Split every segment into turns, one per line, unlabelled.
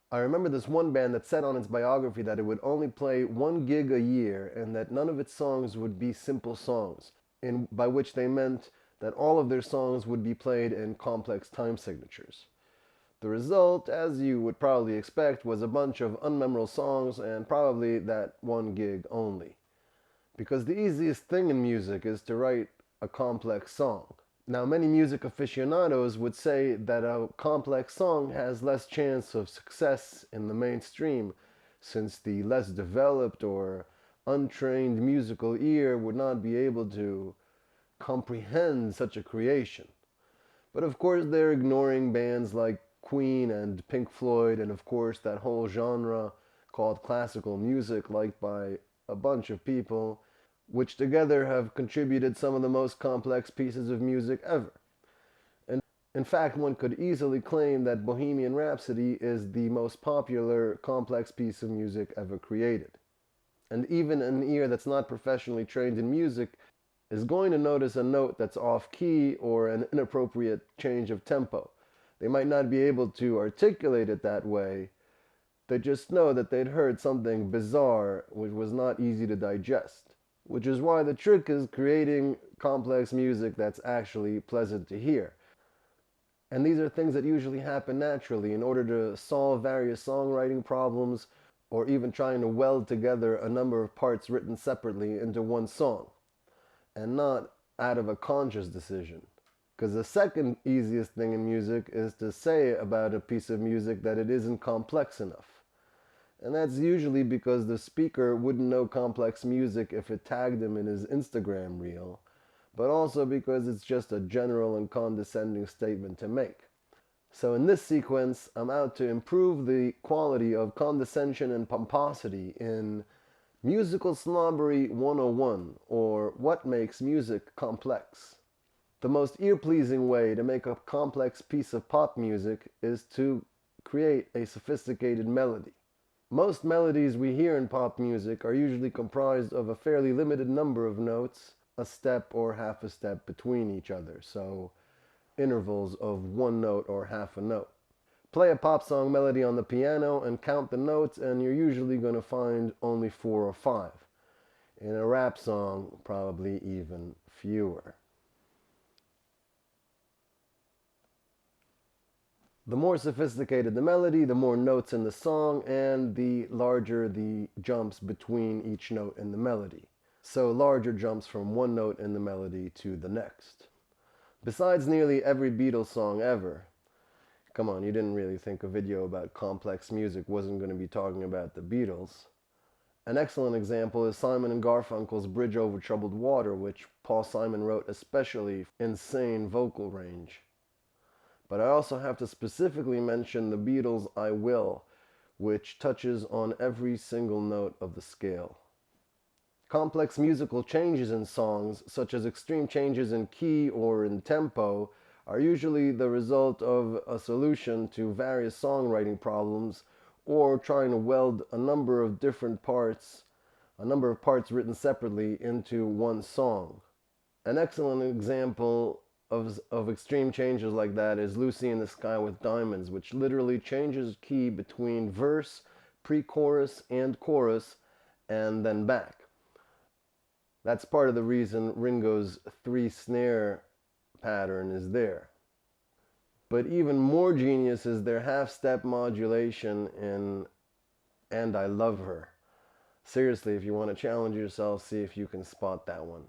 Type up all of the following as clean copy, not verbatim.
I remember this one band that said on its biography that it would only play one gig a year and that none of its songs would be simple songs, by which they meant that all of their songs would be played in complex time signatures. The result, as you would probably expect, was a bunch of unmemorable songs and probably that one gig only. Because the easiest thing in music is to write a complex song. Now, many music aficionados would say that a complex song has less chance of success in the mainstream, since the less developed or untrained musical ear would not be able to comprehend such a creation. But of course, they're ignoring bands like Queen and Pink Floyd, and of course, that whole genre called classical music, liked by a bunch of people, which together have contributed some of the most complex pieces of music ever. And in fact, one could easily claim that Bohemian Rhapsody is the most popular complex piece of music ever created. And even an ear that's not professionally trained in music is going to notice a note that's off key or an inappropriate change of tempo. They might not be able to articulate it that way, they just know that they'd heard something bizarre which was not easy to digest. Which is why the trick is creating complex music that's actually pleasant to hear. And these are things that usually happen naturally in order to solve various songwriting problems or even trying to weld together a number of parts written separately into one song, and not out of a conscious decision. Because the second easiest thing in music is to say about a piece of music that it isn't complex enough. And that's usually because the speaker wouldn't know complex music if it tagged him in his Instagram reel, but also because it's just a general and condescending statement to make. So in this sequence, I'm out to improve the quality of condescension and pomposity in Musical Snobbery 101, or What Makes Music Complex. The most ear-pleasing way to make a complex piece of pop music is to create a sophisticated melody. Most melodies we hear in pop music are usually comprised of a fairly limited number of notes, a step or half a step between each other, so intervals of one note or half a note. Play a pop song melody on the piano and count the notes, and you're usually going to find only 4 or 5. In a rap song, probably even fewer. The more sophisticated the melody, the more notes in the song, and the larger the jumps between each note in the melody. So larger jumps from one note in the melody to the next. Besides nearly every Beatles song ever, come on, you didn't really think a video about complex music wasn't going to be talking about the Beatles. An excellent example is Simon and Garfunkel's Bridge Over Troubled Water, which Paul Simon wrote especially for insane vocal range. But I also have to specifically mention the Beatles' I Will, which touches on every single note of the scale. Complex musical changes in songs, such as extreme changes in key or in tempo, are usually the result of a solution to various songwriting problems or trying to weld a number of parts written separately into one song. An excellent example of extreme changes like that is Lucy in the Sky with Diamonds, which literally changes key between verse, pre-chorus, and chorus, and then back. That's part of the reason Ringo's 3 snare pattern is there. But even more genius is their half-step modulation in And I Love Her. Seriously, if you want to challenge yourself, see if you can spot that one.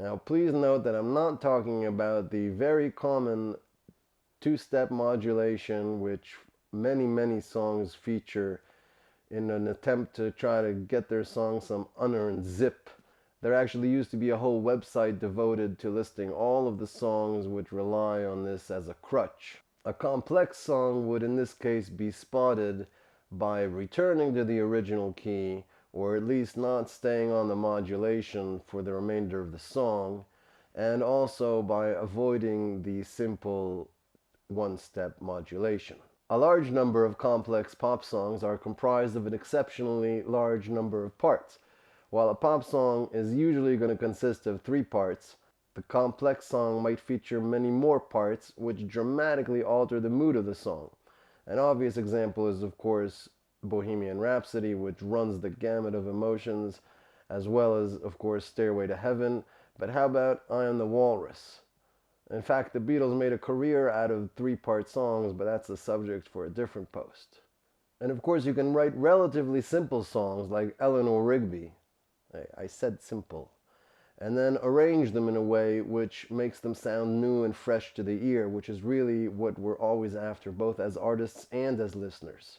Now, please note that I'm not talking about the very common 2-step modulation which many songs feature in an attempt to try to get their song some unearned zip. There actually used to be a whole website devoted to listing all of the songs which rely on this as a crutch. A complex song would in this case be spotted by returning to the original key, or at least not staying on the modulation for the remainder of the song, and also by avoiding the simple one-step modulation. A large number of complex pop songs are comprised of an exceptionally large number of parts. While a pop song is usually going to consist of 3 parts, the complex song might feature many more parts which dramatically alter the mood of the song. An obvious example is, of course, Bohemian Rhapsody, which runs the gamut of emotions, as well as, of course, Stairway to Heaven. But how about I Am the Walrus? In fact, the Beatles made a career out of three-part songs, but that's a subject for a different post. And of course, you can write relatively simple songs like Eleanor Rigby. I said simple. And then arrange them in a way which makes them sound new and fresh to the ear, which is really what we're always after, both as artists and as listeners.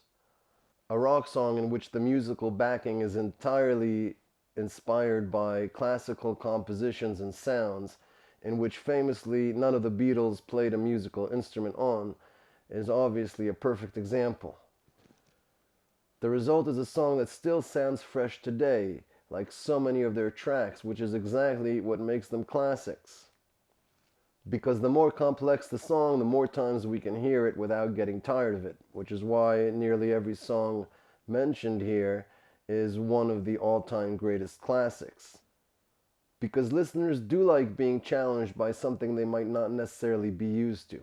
A rock song in which the musical backing is entirely inspired by classical compositions and sounds, in which famously none of the Beatles played a musical instrument on, is obviously a perfect example. The result is a song that still sounds fresh today, like so many of their tracks, which is exactly what makes them classics. Because the more complex the song, the more times we can hear it without getting tired of it, which is why nearly every song mentioned here is one of the all-time greatest classics. Because listeners do like being challenged by something they might not necessarily be used to.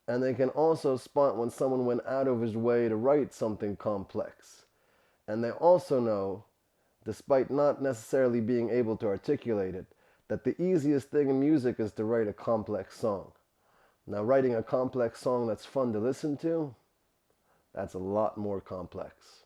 And they can also spot when someone went out of his way to write something complex. And they also know, despite not necessarily being able to articulate it, that the easiest thing in music is to write a complex song. Now, writing a complex song that's fun to listen to, that's a lot more complex.